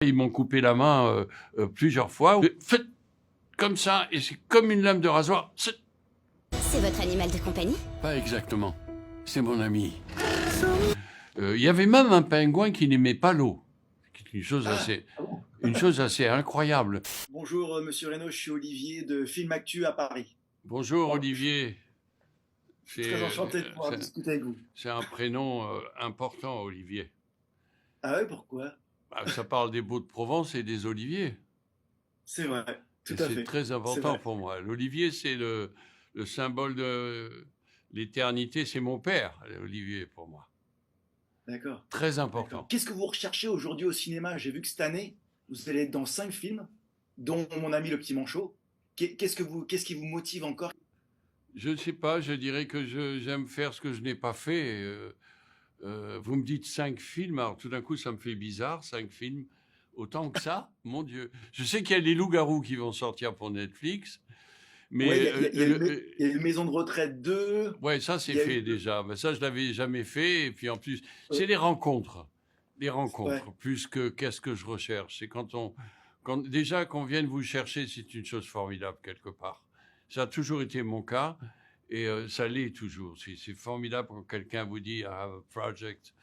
Ils m'ont coupé la main plusieurs fois. Faites comme ça, et c'est comme une lame de rasoir. C'est votre animal de compagnie? Pas exactement. C'est mon ami. Il y avait même un pingouin qui n'aimait pas l'eau. C'est une chose assez incroyable. Bonjour Monsieur Reynaud, je suis Olivier de Film Actu à Paris. Bonjour Olivier. Très enchanté de pouvoir discuter avec vous. C'est un prénom important, Olivier. Ah ouais, pourquoi? Ça parle des Baux-de-Provence et des oliviers. C'est vrai, tout à fait. C'est très important pour moi. L'olivier, c'est le symbole de l'éternité. C'est mon père, l'olivier, pour moi. D'accord. Très important. Qu'est-ce que vous recherchez aujourd'hui au cinéma? J'ai vu que cette année, vous allez être dans 5 films, dont Mon ami le petit manchot. Qu'est-ce qui vous motive encore? Je ne sais pas, je dirais que j'aime faire ce que je n'ai pas fait. Vous me dites 5 films, alors tout d'un coup, ça me fait bizarre, 5 films. Autant que ça, mon Dieu. Je sais qu'il y a les loups-garous qui vont sortir pour Netflix. Mais ouais, il y a une maison de retraite 2. Ouais, ça c'est fait déjà. Mais ça, je l'avais jamais fait. Et puis en plus, c'est les rencontres. Les rencontres, plus que qu'est-ce que je recherche. C'est déjà qu'on vienne vous chercher, c'est une chose formidable quelque part. Ça a toujours été mon cas. Et ça l'est toujours. C'est formidable quand quelqu'un vous dit « I have a project ».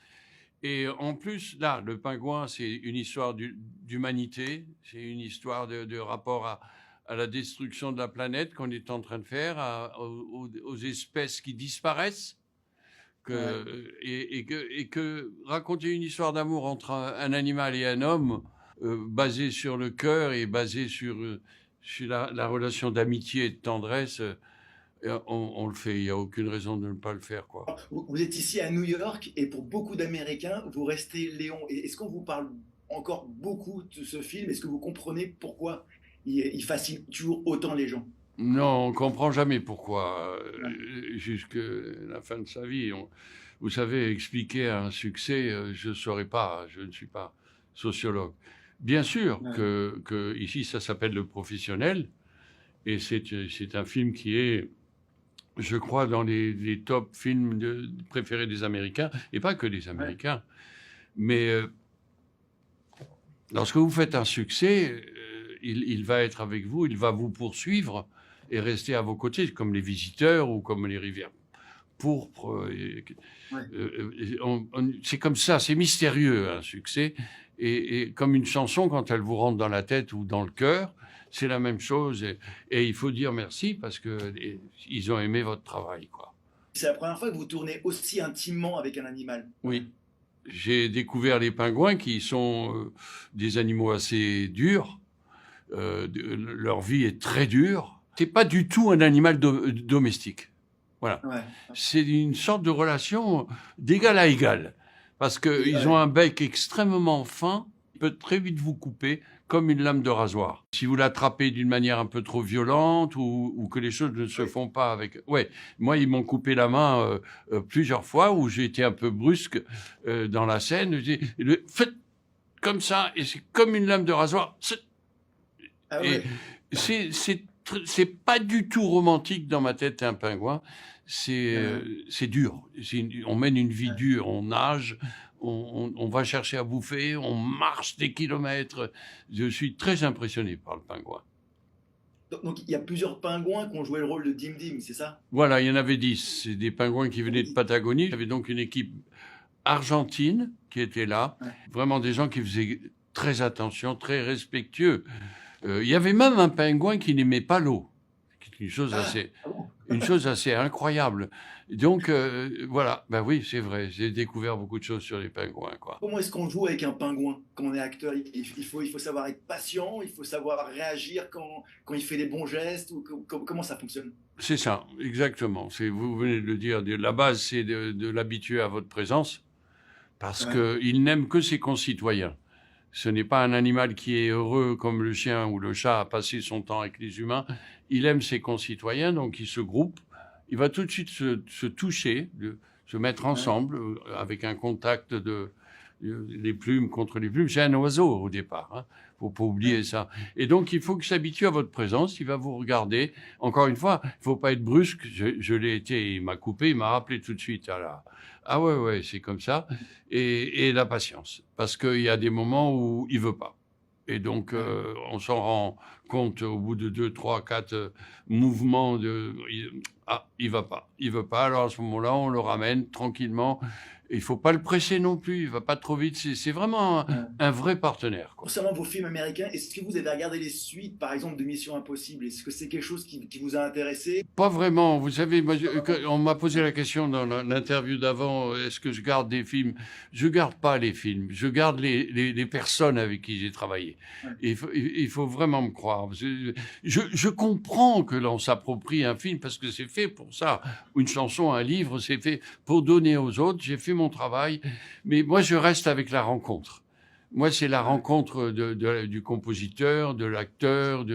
Et en plus, là, le pingouin, c'est une histoire d'humanité. C'est une histoire de rapport à la destruction de la planète qu'on est en train de faire, aux espèces qui disparaissent. Et que raconter une histoire d'amour entre un animal et un homme, basée sur le cœur et basée sur la relation d'amitié et de tendresse, on le fait. Il n'y a aucune raison de ne pas le faire, quoi. Vous êtes ici à New York et pour beaucoup d'Américains, vous restez Léon. Est-ce qu'on vous parle encore beaucoup de ce film? Est-ce que vous comprenez pourquoi il fascine toujours autant les gens? Non, on ne comprend jamais pourquoi. Jusque la fin de sa vie. Vous savez, expliquer un succès, je ne saurais pas. Je ne suis pas sociologue. Bien sûr que ici, ça s'appelle Le Professionnel. Et c'est un film qui est, je crois, dans les top films préférés des Américains. Et pas que des Américains. Mais lorsque vous faites un succès, il va être avec vous, il va vous poursuivre et rester à vos côtés, comme Les Visiteurs ou comme Les Rivières pourpres. C'est comme ça, c'est mystérieux, un succès. Et comme une chanson, quand elle vous rentre dans la tête ou dans le cœur, c'est la même chose. Et il faut dire merci parce qu'ils ont aimé votre travail, quoi. C'est la première fois que vous tournez aussi intimement avec un animal. Oui. J'ai découvert les pingouins qui sont des animaux assez durs. Leur vie est très dure. C'est pas du tout un animal domestique. Voilà. C'est une sorte de relation d'égal à égal. Parce qu'ils ont un bec extrêmement fin, qui peut très vite vous couper comme une lame de rasoir. Si vous l'attrapez d'une manière un peu trop violente ou que les choses ne se font pas avec... Ouais, moi, ils m'ont coupé la main plusieurs fois où j'ai été un peu brusque dans la scène. Faites comme ça, et c'est comme une lame de rasoir. C'est pas du tout romantique dans ma tête, un pingouin. C'est dur. On mène une vie dure, on nage, on va chercher à bouffer, on marche des kilomètres. Je suis très impressionné par le pingouin. Donc il y a plusieurs pingouins qui ont joué le rôle de Dim Dim, c'est ça? Voilà, il y en avait 10. C'est des pingouins qui venaient de Patagonie. Il y avait donc une équipe argentine qui était là. Vraiment des gens qui faisaient très attention, très respectueux. Il y avait même un pingouin qui n'aimait pas l'eau. C'est une chose assez incroyable. Donc, voilà. Ben oui, c'est vrai. J'ai découvert beaucoup de choses sur les pingouins, quoi. Comment est-ce qu'on joue avec un pingouin quand on est acteur? Il faut savoir être patient, il faut savoir réagir quand il fait les bons gestes. Comment ça fonctionne? C'est ça, exactement. Vous venez de le dire. La base, c'est de l'habituer à votre présence parce qu'il n'aime que ses concitoyens. Ce n'est pas un animal qui est heureux comme le chien ou le chat à passer son temps avec les humains. Il aime ses concitoyens, donc il se groupe. Il va tout de suite se toucher, se mettre ensemble avec un contact les plumes contre les plumes. C'est un oiseau au départ, hein. Faut pas oublier ça. Et donc il faut qu'il s'habitue à votre présence. Il va vous regarder. Encore une fois, il faut pas être brusque. Je l'ai été. Il m'a coupé. Il m'a rappelé tout de suite à ah ouais, c'est comme ça. Et la patience. Parce qu'il y a des moments où il veut pas. Et donc, on s'en rend compte au bout de 2, 3, 4 mouvements il va pas. Il veut pas. Alors à ce moment-là, on le ramène tranquillement. Il faut pas le presser non plus. Il va pas trop vite. C'est vraiment un vrai partenaire, quoi. Concernant vos films américains, est-ce que vous avez regardé les suites, par exemple, de Mission Impossible? Est-ce que c'est quelque chose qui vous a intéressé? Pas vraiment. Vous savez, moi, on m'a posé la question dans l'interview d'avant, est-ce que je garde des films? Je garde pas les films. Je garde les personnes avec qui j'ai travaillé. Ouais. Il faut vraiment me croire. Je comprends que l'on s'approprie un film parce que c'est fait pour ça. Une chanson, un livre, c'est fait pour donner aux autres. J'ai fait mon travail, mais moi, je reste avec la rencontre. Moi, c'est la rencontre du compositeur, de l'acteur,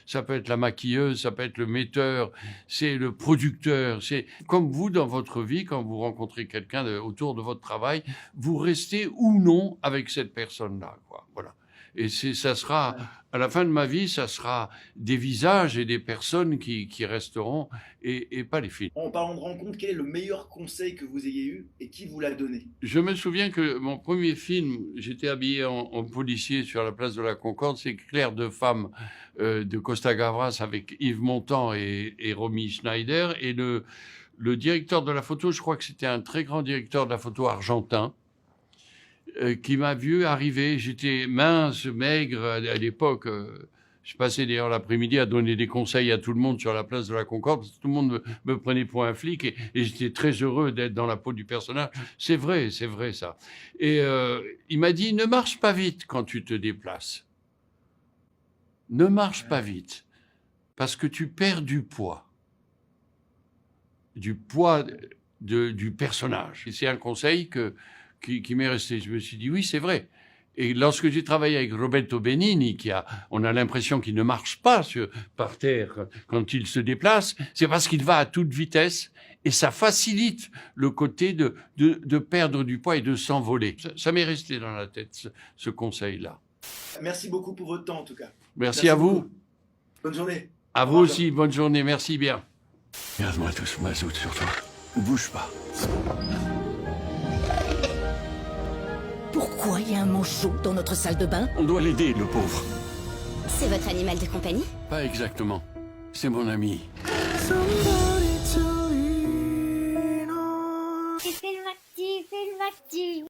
ça peut être la maquilleuse, ça peut être le metteur, c'est le producteur. C'est comme vous, dans votre vie, quand vous rencontrez quelqu'un autour de votre travail, vous restez ou non avec cette personne-là, quoi. Voilà. Et ça sera, à la fin de ma vie, ça sera des visages et des personnes qui resteront et pas les films. En parlant de rencontre, quel est le meilleur conseil que vous ayez eu et qui vous l'a donné? Je me souviens que mon premier film, j'étais habillé en policier sur la place de la Concorde, c'est Clair de femme de Costa Gavras avec Yves Montand et Romy Schneider. Et le directeur de la photo, je crois que c'était un très grand directeur de la photo argentin, qui m'a vu arriver. J'étais mince, maigre à l'époque. Je passais d'ailleurs l'après-midi à donner des conseils à tout le monde sur la place de la Concorde, parce que tout le monde me prenait pour un flic et j'étais très heureux d'être dans la peau du personnage. C'est vrai ça. Et il m'a dit, ne marche pas vite quand tu te déplaces. Ne marche pas vite, parce que tu perds du poids. Du poids du personnage. Et c'est un conseil qui m'est resté. Je me suis dit, oui, c'est vrai. Et lorsque j'ai travaillé avec Roberto Benigni, on a l'impression qu'il ne marche pas par terre quand il se déplace, c'est parce qu'il va à toute vitesse et ça facilite le côté de perdre du poids et de s'envoler. Ça m'est resté dans la tête, ce conseil-là. Merci beaucoup pour votre temps, en tout cas. Merci à vous. Beaucoup. Bonne journée. À vous aussi, bonne journée. Merci bien. Garde-moi tous ma zoute sur toi. Bouge pas. Pourquoi il y a un manchot dans notre salle de bain? On doit l'aider, le pauvre. C'est votre animal de compagnie? Pas exactement. C'est mon ami. Film Actu, Film Actu.